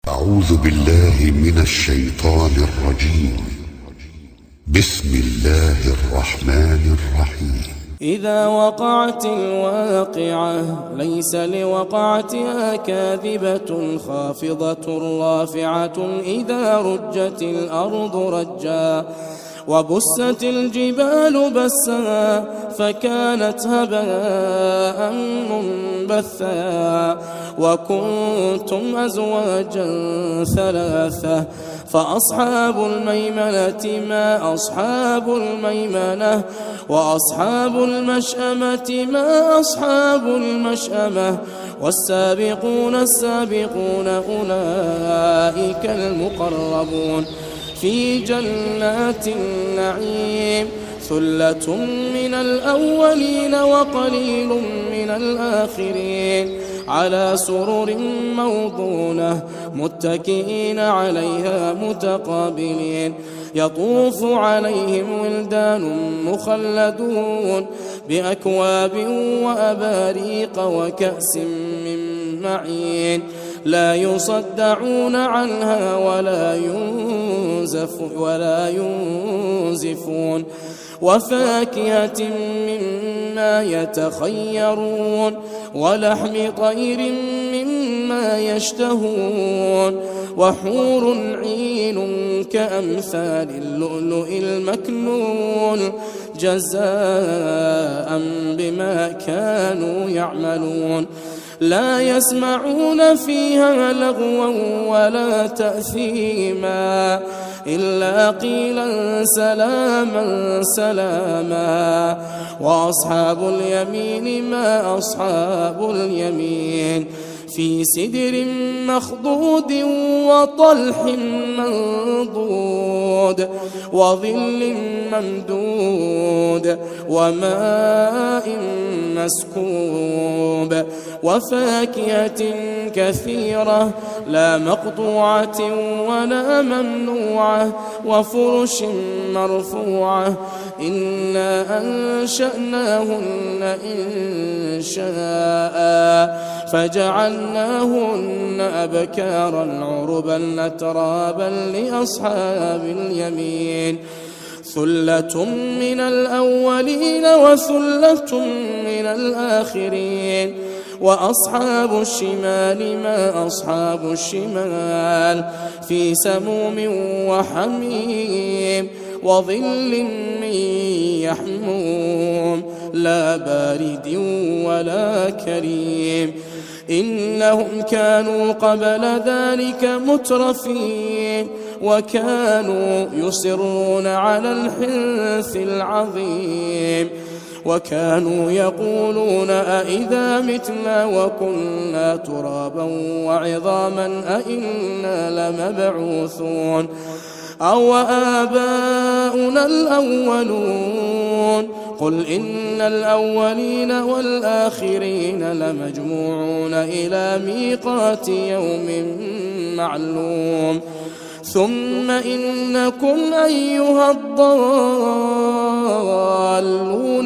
أعوذ بالله من الشيطان الرجيم. بسم الله الرحمن الرحيم. إذا وقعت الواقعة ليس لوقعتها كاذبة خافضة رافعة إذا رجت الأرض رجا وبست الجبال بسا فكانت هباء منبثا وكنتم أزواجا ثلاثة فأصحاب الميمنة ما أصحاب الميمنة وأصحاب المشأمة ما أصحاب المشأمة والسابقون السابقون أولئك المقربون في جنات النعيم ثلة من الأولين وقليل من الآخرين على سرر موضونة متكئين عليها متقابلين يطوف عليهم ولدان مخلدون بأكواب وأباريق وكأس من معين لا يصدعون عنها ولا ينزفون وفاكهة مما يتخيرون ولحم طير مما يشتهون وحور عين كأمثال اللؤلؤ المكنون جزاء بما كانوا يعملون لا يسمعون فيها لغوا ولا تأثيما إلا قيلا سلاما سلاما وأصحاب اليمين ما أصحاب اليمين في سدر مخضود وطلح منضود وظل ممدود وماء مسكوب وفاكهة كثيرة لا مقطوعة ولا ممنوعة وفرش مرفوعة إنا أنشأناهن إنشاء فجعلناهن أبكارا عربا أترابا لأصحاب اليمين ثلة من الأولين وثلة من الآخرين وأصحاب الشمال ما أصحاب الشمال في سموم وحميم وظل من يحموم لا بارد ولا كريم إنهم كانوا قبل ذلك مترفين وكانوا يصرون على الحنث العظيم وكانوا يقولون أئذا متنا وكنا ترابا وعظاما أئنا لمبعوثون أو آباؤنا الأولون قل إن الأولين والآخرين لمجموعون إلى ميقات يوم معلوم ثم إنكم أيها الضالون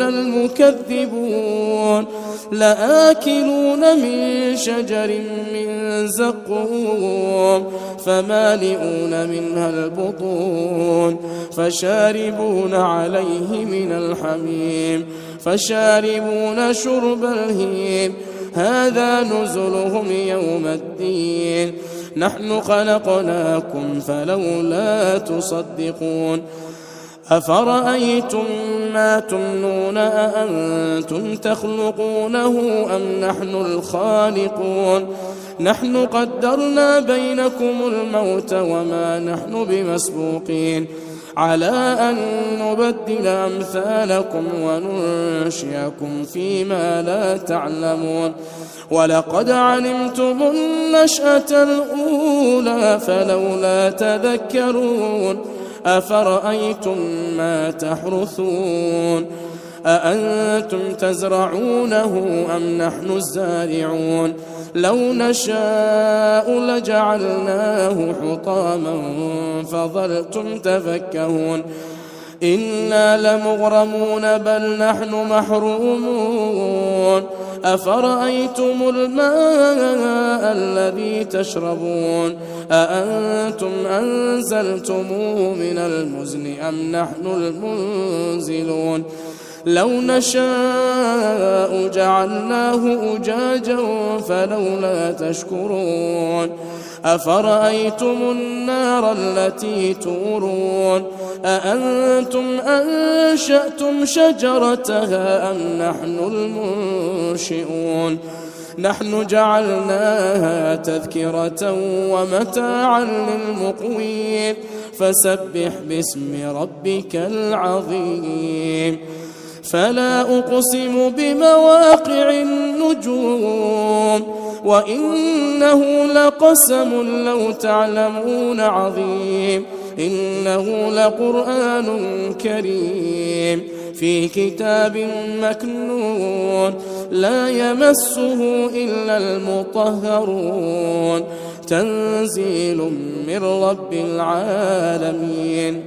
المكذبون لآكلون من شجر من زقوم فمالئون منها البطون فشاربون عليه من الحميم فشاربون شرب الهيم هذا نزلهم يوم الدين نحن خلقناكم فلولا تصدقون أفرأيتم ما تمنون أأنتم تخلقونه أم نحن الخالقون نحن قدرنا بينكم الموت وما نحن بمسبوقين على أن نبدل أمثالكم وننشئكم فيما لا تعلمون ولقد علمتم النشأة الأولى فلولا تذكرون أفرأيتم ما تحرثون أأنتم تزرعونه أم نحن الزارعون لو نشاء لجعلناه حطاما فظلتم تفكهون إنا لمغرمون بل نحن محرومون أفرأيتم الماء الذي تشربون أأنتم أنزلتموه من المزن أم نحن المنزلون لو نشاء جعلناه أجاجا فلولا تشكرون أفرأيتم النار التي تورون أأنتم أنشأتم شجرتها أم نحن المنشئون نحن جعلناها تذكرة ومتاعا للمقوين فسبح باسم ربك العظيم فلا أقسم بمواقع النجوم وإنه لقسم لو تعلمون عظيم إنه لقرآن كريم في كتاب مكنون لا يمسه إلا المطهرون تنزيل من رب العالمين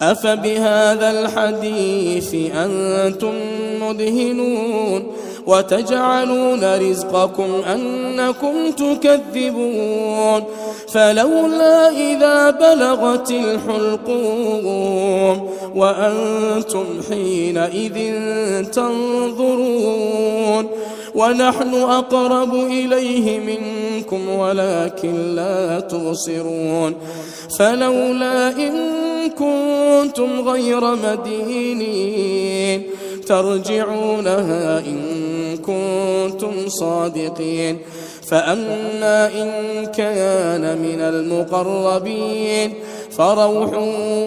أفبهذا الحديث أنتم مدهنون وتجعلون رزقكم أنكم تكذبون فلولا إذا بلغت الحلقوم وأنتم حينئذ تنظرون ونحن أقرب إليه منكم ولكن لا تبصرون فلولا إن كنتم غير مدينين ترجعونها إن كنتم صادقين فأما إن كان من المقربين فروح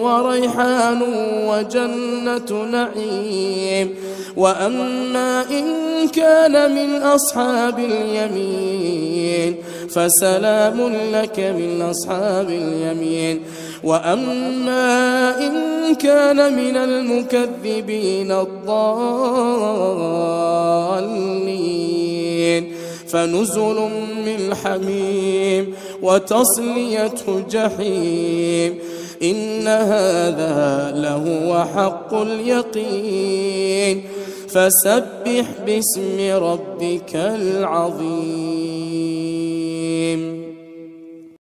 وريحان وجنة نعيم وأما إن كان من أصحاب اليمين فسلام لك من أصحاب اليمين وأما إن كان من المكذبين الضالين فنزل من حميم وتصلية جحيم إن هذا لهو حق اليقين فسبح باسم ربك العظيم.